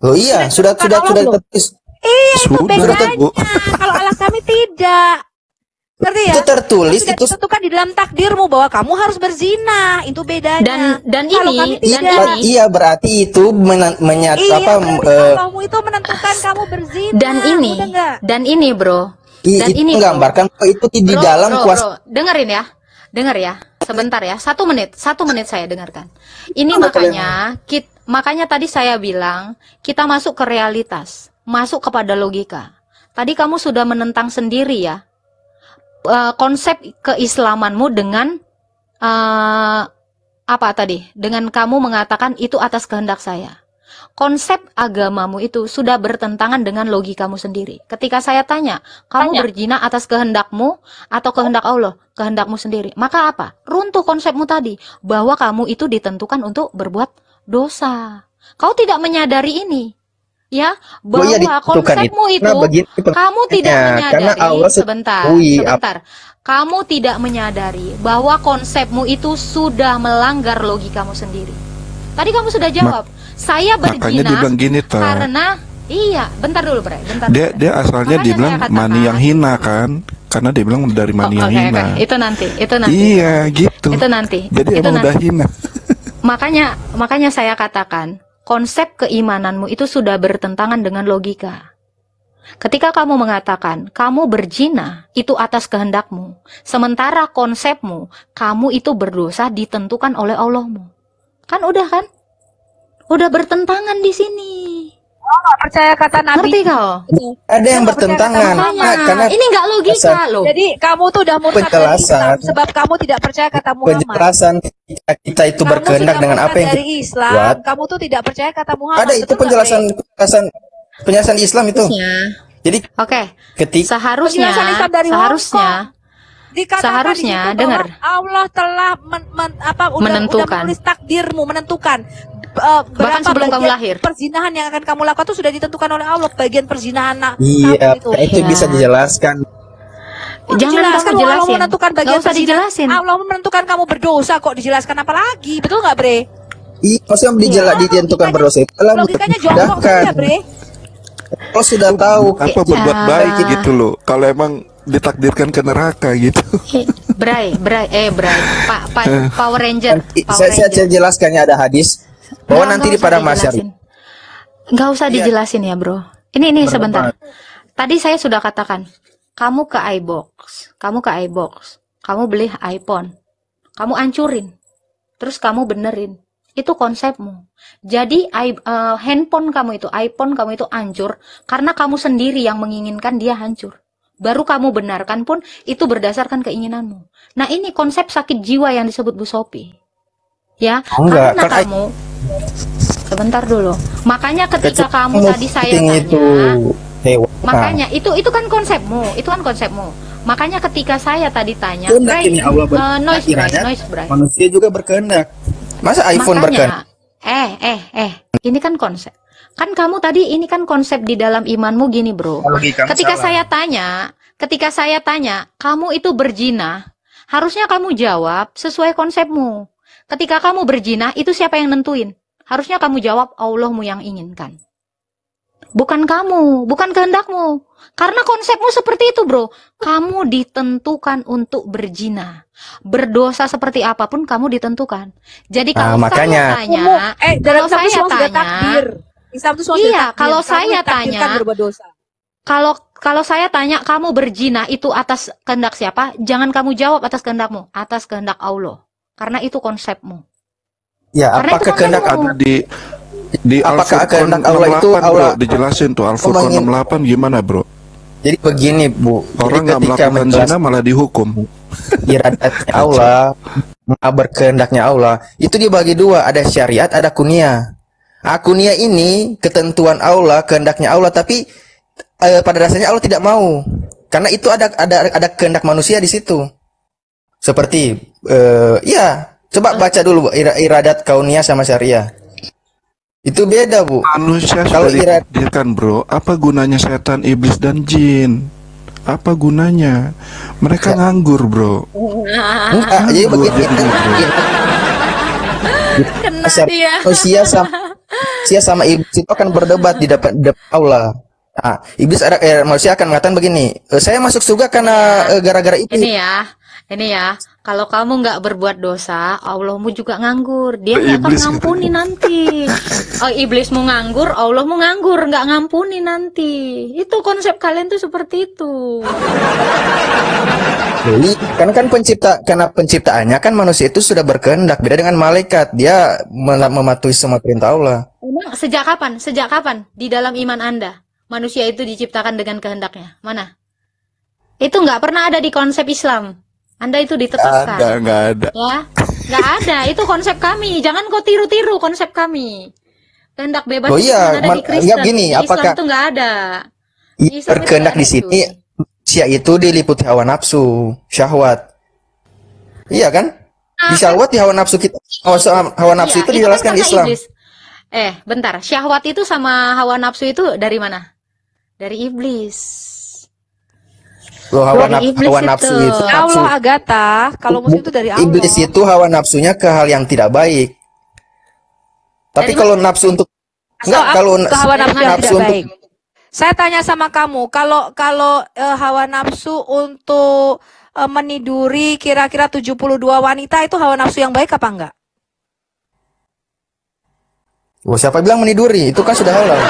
Oh iya, sudah Sudah Allah belum? tertulis. Itu Sudah, bedanya. Bu. Kalau Allah kami tidak. Ngerti ya? Itu tertulis, Sudah itu ditentukan di dalam takdirmu bahwa kamu harus berzina. Itu bedanya. Dan Kalau kami ini tidak. iya berarti itu menyatakan Iya, berarti Allahmu itu menentukan kamu berzina. Udah nggak? dan ini bro, dan itu ini bro. menggambarkan bahwa itu di Bro, dalam bro, kuasa. bro, dengerin ya, dengar ya, sebentar ya, 1 menit saya dengarkan. Ini makanya tadi saya bilang kita masuk ke realitas, masuk kepada logika. Tadi kamu sudah menentang sendiri ya konsep keislamanmu dengan apa tadi? Dengan kamu mengatakan itu atas kehendak saya. Konsep agamamu itu sudah bertentangan dengan logikamu sendiri. Ketika saya tanya, kamu berzina atas kehendakmu atau kehendak Allah? Kehendakmu sendiri. Maka apa? Runtuh konsepmu tadi. Bahwa kamu itu ditentukan untuk berbuat dosa. Kau tidak menyadari ini. Ya, bahwa iya, ditentukan konsepmu itu. itu, Nah, begini kamu tidak pertanyaannya. Karena menyadari, Allah sebentar. Kamu tidak menyadari bahwa konsepmu itu sudah melanggar logikamu sendiri. Tadi kamu sudah jawab, saya Makanya berzina dia bilang gini tak. karena iya, bentar dulu Bre, bentar. Dia Bre. dia asalnya Makanya dia bilang saya katakan- mani yang hina kan, karena dia bilang dari mani yang Oke, hina. oke. Itu nanti. Iya gitu. Itu nanti. Jadi Itu emang udah nanti. hina. Makanya saya katakan, konsep keimananmu itu sudah bertentangan dengan logika. Ketika kamu mengatakan kamu berzina itu atas kehendakmu, sementara konsepmu kamu itu berdosa ditentukan oleh Allahmu. Kan udah kan? Udah bertentangan di sini. nggak percaya kata Nabi. Ngerti kau? Ada yang Nggak percaya kata bertentangan. Muhammad. Nah, karena Ini nggak logika loh. Jadi kamu tuh udah murtad dari Penjelasan. Islam sebab kamu tidak percaya kata Muhammad. penjelasan kita itu Kamu berkehendak sudah dengan apa murtad yang dari kita Islam, buat. kamu tuh tidak percaya kata Muhammad. Ada itu betul nggak, penjelasan di Islam itu. Harusnya. Jadi Oke. ketika Seharusnya, Penjelasan Islam dari seharusnya, Dikatakan seharusnya, di situ dengar. bahwa Allah telah udah Menentukan. menulis takdirmu, menentukan Bahkan sebelum kamu bagian lahir. Perzinahan yang akan kamu lakukan itu sudah ditentukan oleh Allah, bagian perzinahan iya, kamu itu Iya. bisa dijelaskan. Jangan dijelaskan kamu bahwa Allah jelasin. menentukan Nggak bagian usah perzinahan. dijelasin. Allah menentukan kamu berdosa kok dijelaskan apa lagi? Betul nggak, Bre? Iya, maksudnya ditentukan berdosa itu adalah untuk Logikanya jongkok memudahkan. saja, Bre. Kau sudah tahu Apa berbuat Ah. baik gitu loh. Kalau emang ditakdirkan ke neraka gitu. Bray, Power Ranger, Power saya Ranger. jelaskannya ada hadis bahwa nanti di padang mahsyar Nggak usah Iya. dijelasin ya, bro. Ini Berdebat. sebentar. Tadi saya sudah katakan, kamu ke iBox, kamu beli iPhone, kamu ancurin, terus kamu benerin. Itu konsepmu. Jadi handphone kamu itu, iPhone kamu itu hancur karena kamu sendiri yang menginginkan dia hancur. Baru kamu benarkan pun itu berdasarkan keinginanmu. Nah, ini konsep sakit jiwa yang disebut Bu Sophie. Ya, Enggak, karena kan kamu sebentar dulu. Makanya ketika kamu tadi saya tanya, itu hewan. makanya itu kan konsepmu. Makanya ketika saya tadi tanya, Kehendak Bray, ini Allah noise iradat, Bray. manusia juga berkehendak. Masa iPhone berkehendak? Makanya, ini kan konsep. Kan kamu tadi ini kan konsep di dalam imanmu gini, bro. Logikamu Ketika salah. saya tanya, kamu itu berzina, harusnya kamu jawab sesuai konsepmu. Ketika kamu berzina, itu siapa yang nentuin? Harusnya kamu jawab Allahmu yang inginkan. Bukan kamu, bukan kehendakmu. Karena konsepmu seperti itu, bro. Kamu ditentukan untuk berzina. Berdosa seperti apapun kamu ditentukan. Jadi kalau makanya. saya tanya, dalam kalau saya Islam sudah tanya, takdir. Islam itu sudah Iya, takdir. kalau Kamu saya ditakdirkan tanya, berbuat dosa. kalau saya tanya kamu berzina itu atas kehendak siapa? Jangan kamu jawab atas kehendakmu, atas kehendak Allah. Karena itu konsepmu. Ya, Karena apakah itu kehendak konsepmu. Di Apakah Al-Furqan kehendak Allah itu 68, bro, Allah dijelasin tuh Al-Furqan ingin- 68 gimana, bro? Jadi begini, Bu. Orang Jadi nggak melakukan zina malah dihukum. iradatnya Allah, berkehendaknya Allah, itu dibagi dua, ada syariat, ada kunia. Kunia ini ketentuan Allah, kehendaknya Allah, tapi pada dasarnya Allah tidak mau. Karena itu ada kehendak manusia di situ. Seperti ya, coba baca dulu Bu, iradat kauniyah sama syariah. Itu beda, Bu. Manusia Kalau sudah ditakdirkan, bro. Apa gunanya setan, iblis, dan jin? Apa gunanya? Mereka nganggur, bro. Enggak, jadi Nganggur begini. jadinya, bro. Kena dia. Manusia sama iblis itu akan berdebat di depan Allah. Nah, iblis manusia akan mengatakan begini, saya masuk surga karena gara-gara iblis. Ini ya, kalau kamu nggak berbuat dosa, Allahmu juga nganggur. Dia nggak akan Iblis ngampuni nanti. Oh, iblismu nganggur, Allahmu nganggur, nggak ngampuni nanti. Itu konsep kalian tuh seperti itu. Jadi kan karena penciptaannya kan manusia itu sudah berkehendak, beda dengan malaikat, dia mematuhi semua perintah Allah. Emang sejak kapan? Sejak kapan di dalam iman Anda manusia itu diciptakan dengan kehendaknya? Mana? Itu nggak pernah ada di konsep Islam. Anda itu ditetapkan. Nggak ada. Ya, nggak ada. Itu konsep kami. Jangan kau tiru-tiru konsep kami. Kehendak bebas Oh itu iya, cuma ada di Kristen. ya gini, Di Islam apakah itu nggak ada. Di Islam itu berkehendak nggak di ada sini itu. manusia itu diliputi hawa nafsu, syahwat. Iya kan? Di syahwat, di hawa nafsu kita, hawa nafsu Iya, itu dijelaskan kan di kata Islam. iblis. Bentar. Syahwat itu sama hawa nafsu itu dari mana? Dari iblis. Loh, Dari iblis hawa itu. nafsu itu nafsu. Allah Agatha, kalau muslim itu dari Allah. Iblis itu hawa nafsunya ke hal yang tidak baik. Tapi Dari kalau nafsu untuk enggak, kalau hawa nafsu yang nafsu tidak untuk baik. Saya tanya sama kamu, kalau hawa nafsu untuk meniduri kira-kira 72 wanita itu hawa nafsu yang baik apa enggak? oh, siapa bilang meniduri? Itu kan sudah halal.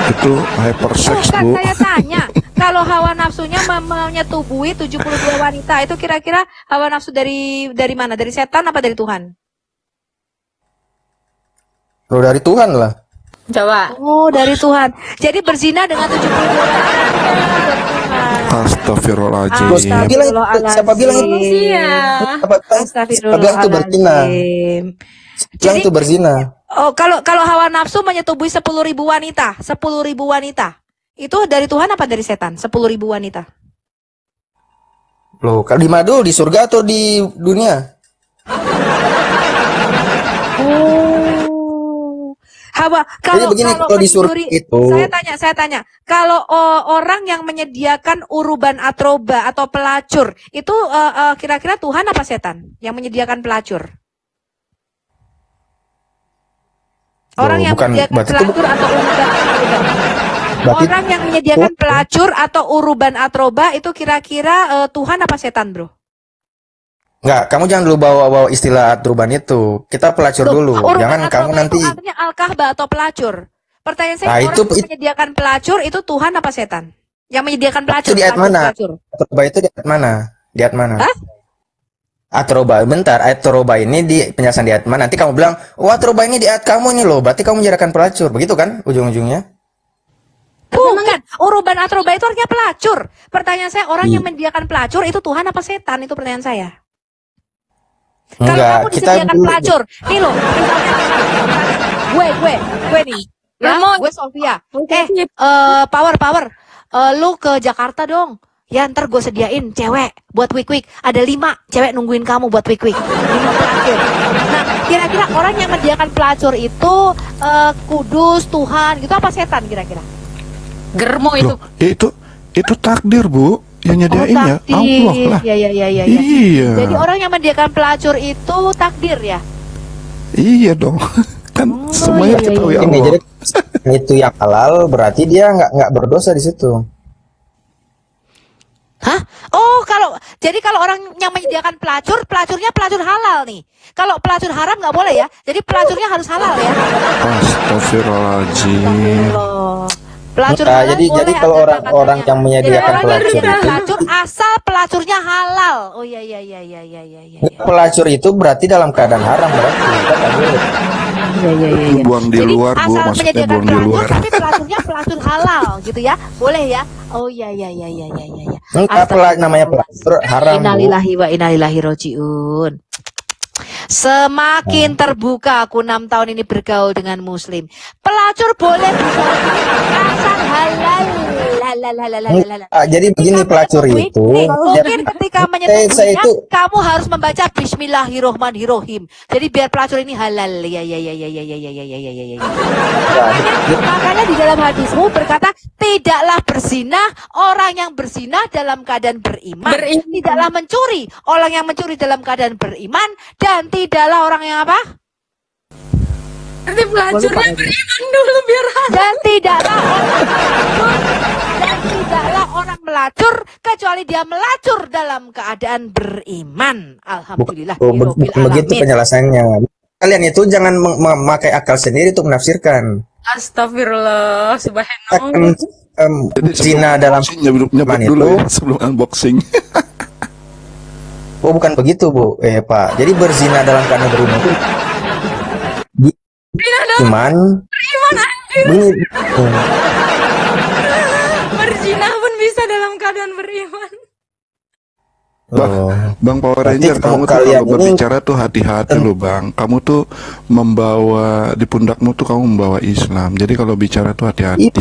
Itu hypersex, Bukan, bu. saya tanya. Kalau hawa nafsunya menyetubuhi 72 wanita itu kira-kira hawa nafsu dari mana? Dari setan apa dari Tuhan? Loh, dari Tuhan lah. Coba. Oh, dari Tuhan. Jadi berzina dengan 72 wanita. Astagfirullahaladzim. Loh, siapa bilang itu? Siapa bilang itu? Manusia. Siapa bilang itu berzina? Astagfirullahaladzim. Bilang Jadi, itu berzina. oh, kalau hawa nafsu menyetubuhi 10.000 wanita, 10.000 wanita. Itu dari Tuhan apa dari setan? 10.000 wanita. Loh, kalau di mana dulu? Di surga atau di dunia? Oh. Hawa, Jadi begini, kalau di surga mencuri, itu, saya tanya, kalau orang yang menyediakan uruban atroba atau pelacur, itu kira-kira Tuhan apa setan yang menyediakan pelacur? Orang loh, yang bukan, menyediakan berarti itu pelacur atau uruban atroba. berarti Orang yang menyediakan pelacur atau uruban atroba itu kira-kira Tuhan apa setan, bro? enggak, kamu jangan dulu bawa-bawa istilah atruban itu. Kita pelacur Loh, dulu. uruban Jangan kamu atroba nanti. itu artinya al-kahbah atau pelacur. Pertanyaan saya, Nah, orang yang itu menyediakan pelacur itu Tuhan apa setan? Yang menyediakan pelacur, di ayat mana? pelacur. Atroba itu di ayat mana? Di ayat mana? Hah? Atroba, bentar. Atroba ini di penjelasan di ayat mana? Nanti kamu bilang, oh atroba ini di ayat kamu ini loh. Berarti kamu menyediakan pelacur. Begitu kan ujung-ujungnya? Bukan, uruban atroba itu artinya pelacur. Pertanyaan saya, orang Iya. yang menyediakan pelacur itu Tuhan apa setan? Itu pertanyaan saya. Kalau Enggak, kamu kita disediakan dulu. pelacur, nih loh, gue nih, ya, Ramon. gue Sofia. Power, lu ke Jakarta dong. Ya ntar gue sediain cewek buat wik-wik. Ada 5 cewek nungguin kamu buat wik-wik. 5 pelacur. Nah, kira-kira orang yang menyediakan pelacur itu kudus, Tuhan, gitu apa setan kira-kira? Germo itu. Loh, itu takdir, Bu. Yang nyediainnya takdir. Allah lah. Iya. Iya. Jadi orang yang menyediakan pelacur itu takdir ya? Iya dong. Kan Oh, semuanya iya, diketahui iya. Ini Allah. jadi itu yang halal berarti dia nggak berdosa di situ. Hah? Oh, jadi kalau orang yang menyediakan pelacur, pelacurnya pelacur halal nih. Kalau pelacur haram nggak boleh ya. Jadi pelacurnya harus halal ya. Astagfirullahaladzim. Astagfirullah. Pelacur Nah, halal jadi boleh kalau ada orang katanya. yang menyediakan Jadi orang yang pelacur menyediakan itu, pelacur asal pelacurnya halal. Oh iya. pelacur itu berarti dalam keadaan haram berarti. Kita nggak boleh. Itu buang di Jadi luar, Bu. asal Maksudnya menyediakan buang di pelacur luar. tapi pelacurnya pelacur halal gitu ya. Boleh ya? Oh iya. Enggak, namanya pelacur haram, Bu. Innalillahi wa inna ilaihi rajiun. Semakin terbuka aku 6 tahun ini bergaul dengan muslim. Pelacur boleh asal halal. Jadi begini pelacur itu. Mungkin ketika saya menyetubuhinya itu kamu harus membaca Bismillahirrohmanirrohim. Jadi biar pelacur ini halal. Ya. Makanya di dalam hadismu berkata tidaklah berzina orang yang berzina dalam keadaan beriman. Tidaklah mencuri orang yang mencuri dalam keadaan beriman. Dan tidaklah orang yang apa? Nanti pelacurnya beriman dulu biar Dan tidaklah orang melacur kecuali dia melacur dalam keadaan beriman. Alhamdulillah. bukan begitu penjelasannya. Kalian itu jangan memakai akal sendiri untuk menafsirkan. Astagfirullah, subhanallah. Kan, zina dalam nyebut iman dulu itu. ya sebelum unboxing. Oh bukan begitu Bu, Pak. Jadi berzina dalam keadaan beriman itu iman. Bunyi. Berzina pun bisa dalam keadaan beriman. Oh. Bang Power Berarti Ranger, kamu tuh kalian kalau ini- berbicara tuh hati-hati loh Bang. Kamu tuh membawa di pundakmu tuh kamu membawa Islam. Jadi kalau bicara tuh hati-hati.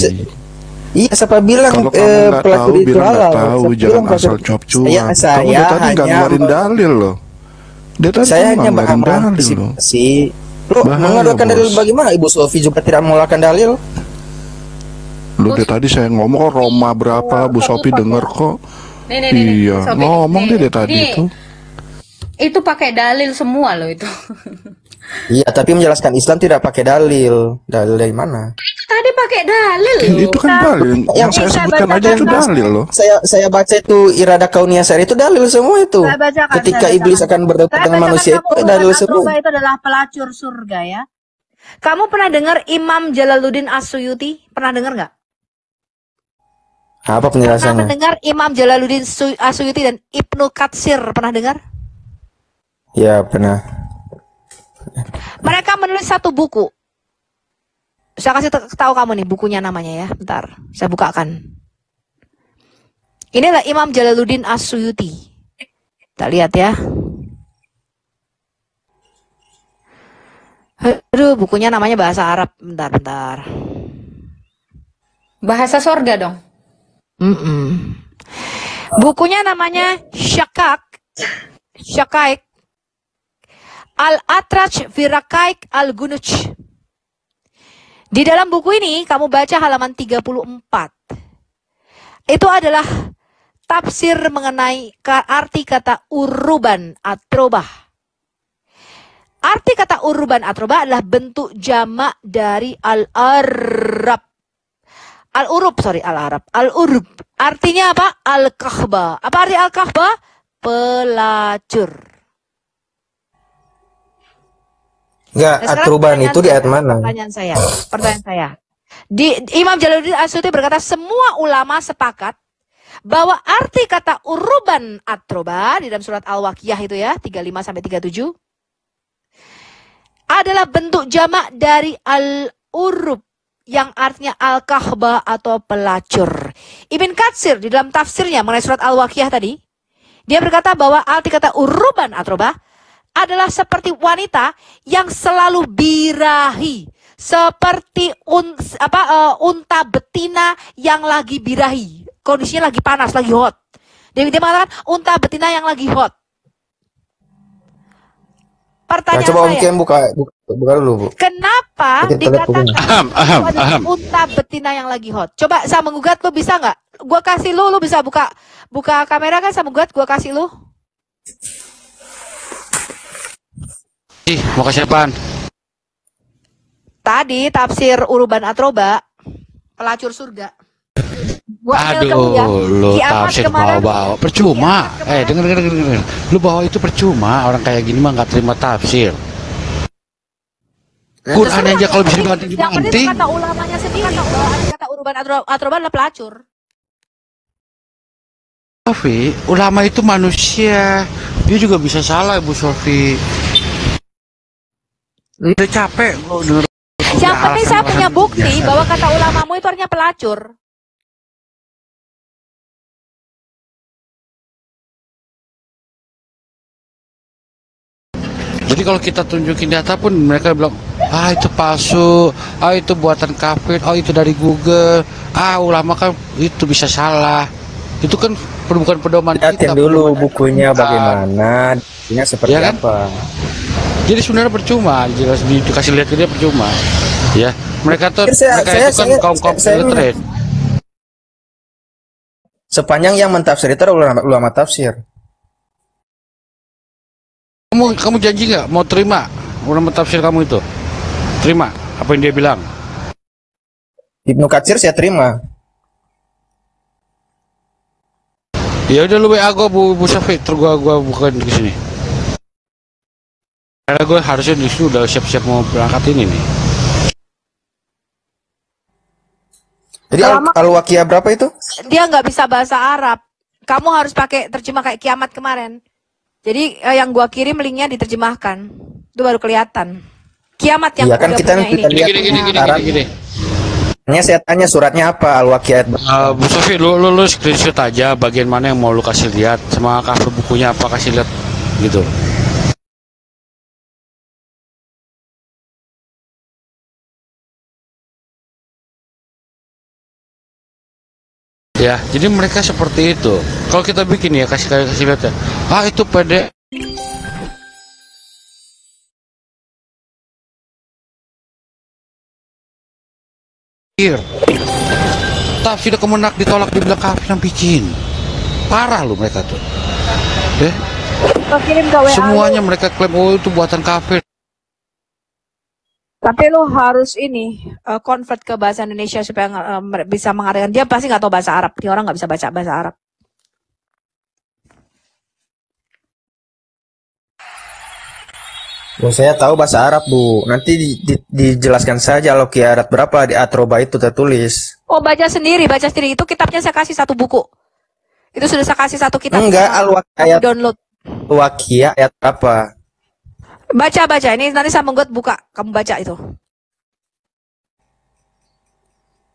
Iya, siapa bilang Kalau kamu nggak pelacur tahu, itu bilang nggak halal? tahu, Siapa jangan bilang pelacur- asal cuap-cuap. Saya, Kamu saya dari tadi nggak hanya ngeluarin dalil loh. Dia tadi saya kamu hanya nggak ngeluarin dalil loh. mengantisipasi. Lo Bahaya, mengeluarkan dalil Bos. bagaimana? Ibu Sofi juga tidak mengeluarkan dalil. Lu dari tadi saya ngomong kok Roma berapa, Bu Sopi denger kok. Nih, Iya, Sobi. ngomong dia Nih, dari tadi nih. itu. Itu pakai dalil semua loh itu. Iya, tapi menjelaskan Islam tidak pakai dalil. Dalil dari mana? Tadi pakai dalil loh. Itu kan dalil. Yang saya sebutkan aja itu dalil loh. Saya baca itu irada kaunia syari itu dalil semua itu. Saya bacakan, Ketika saya iblis bacakan. akan bertemu Saya dengan bacakan manusia kamu itu urutan dalil atroba semua. itu adalah pelacur surga ya. Kamu pernah dengar Imam Jalaluddin As-Suyuti? Pernah dengar nggak? Apa Pernah penjelasannya? mendengar Imam Jalaluddin As-Suyuti dan Ibnu Katsir? Pernah dengar? Ya, pernah. Mereka menulis satu buku. Saya kasih tahu kamu nih bukunya namanya ya. Bentar, saya bukakan. Inilah Imam Jalaluddin As-Suyuti. Kita lihat ya. Aduh, bukunya namanya bahasa Arab. Bentar. Bahasa sorga dong. Bukunya namanya Syakaik Al-Atraj Firakaik Al-Gunuj. Di dalam buku ini kamu baca halaman 34. Itu adalah tafsir mengenai arti kata uruban atrobah. Arti kata uruban atrobah adalah bentuk jamak dari al-arab. Al-arab. Al-urub. Artinya apa? Al-kahbah. Apa arti al-kahbah? Pelacur. Enggak, atruban itu di ayat mana? Pertanyaan saya. Imam Jalaluddin As-Suyuti berkata semua ulama sepakat bahwa arti kata uruban atroba di dalam surat Al-Waqiah itu ya 35 sampai 37 adalah bentuk jamak dari al-urub yang artinya al-kahbah atau pelacur. Ibn Katsir di dalam tafsirnya mengenai surat Al-Waqiah tadi, dia berkata bahwa arti kata uruban atroba adalah seperti wanita yang selalu birahi, seperti unta betina yang lagi birahi, kondisinya lagi panas, lagi hot. Dia mengatakan unta betina yang lagi hot. Pertanyaan coba saya, buka dulu, Bu. Kenapa dikatakan unta betina yang lagi hot? Coba saya menggugat, lu bisa nggak? Gua kasih lu bisa buka kamera kan, saya menggugat, gua kasih lu. Mau kasih apaan? Tadi tafsir uruban atroba pelacur surga. Lu tafsir bawa-bawa percuma. Denger. Lu bawa itu percuma. Orang kayak gini mah nggak terima tafsir. Quran aja kalau bisa dibanting. Yang penting kata ulamanya sendiri. Kata uruban atroba adalah pelacur. Sofi, ulama itu manusia. Dia juga bisa salah, Bu Sofi. Udah capek lo denger. Yang penting saya punya bukti bahwa kata ulamamu itu artinya pelacur. Jadi kalau kita tunjukin data pun mereka bilang, itu palsu, itu buatan kafir, itu dari Google, ulama kan itu bisa salah. Itu kan bukan pedoman kita. Lihatin dulu bukunya bagaimana, bukunya seperti ya kan? apa. Jadi sebenarnya percuma, jelas dikasih lihat ke dia percuma. Ya, mereka itu kan kaum illiterate. Sepanjang yang mentafsir itu ulama tafsir. Kamu janji nggak mau terima ulama tafsir kamu itu? Terima apa yang dia bilang? Ibnu Katsir saya terima. Ya udah lu WA gua Bu Syafiq, terus gua bukain di sini. Karena gue harusnya di situ udah siap-siap mau berangkat ini nih. Jadi Al-Waqiah berapa itu? Dia nggak bisa bahasa Arab. Kamu harus pakai terjemah kayak Kiamat kemarin. Jadi yang gua kirim linknya diterjemahkan. Itu baru kelihatan. Kiamat yang kan kita lihat gini. Saya tanya suratnya apa Al-Waqiah. Bu Sofi, lu screenshot aja bagian mana yang mau lu kasih lihat, sama cover bukunya apa kasih lihat gitu. Ya, jadi mereka seperti itu. Kalau kita bikin ya kasih lihat ya. Itu pede. Tafsir kemenak ditolak dibilang kafir yang bikin. Parah lu mereka tuh. Semuanya mereka klaim itu buatan kafir. Tapi lo harus convert ke bahasa Indonesia supaya bisa mengartikan. Dia pasti nggak tahu bahasa Arab. Dia orang nggak bisa baca bahasa Arab. Saya tahu bahasa Arab, Bu. Nanti dijelaskan saja lo kiarat berapa di Atroba itu tertulis. Oh, baca sendiri. Itu kitabnya saya kasih satu buku. Itu sudah saya kasih satu kitab. Enggak, Al-Waqiah download. Al-Waqiah ayat apa? Baca. Ini nanti saya membuat buka. Kamu baca itu.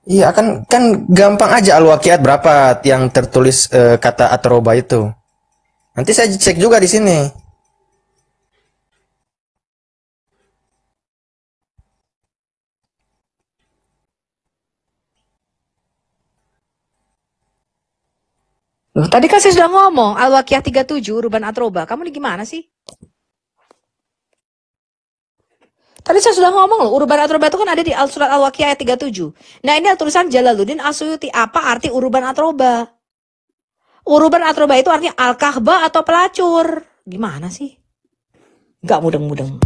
Iya kan gampang aja Al-Waqiat berapa yang tertulis kata atroba itu. Nanti saya cek juga di sini. Loh, tadi kan saya sudah ngomong, Al-Waqiah 37, Urban Atroba. Kamu ini gimana sih? Tadi saya sudah ngomong loh, Urban Atroba itu kan ada di surat Al-Waqiah ayat 37. Nah ini tulisan Jalaluddin As-Suyuti. Apa arti Urban Atroba? Urban Atroba itu artinya Al-Kahbah atau pelacur. Gimana sih? Gak mudeng-mudeng.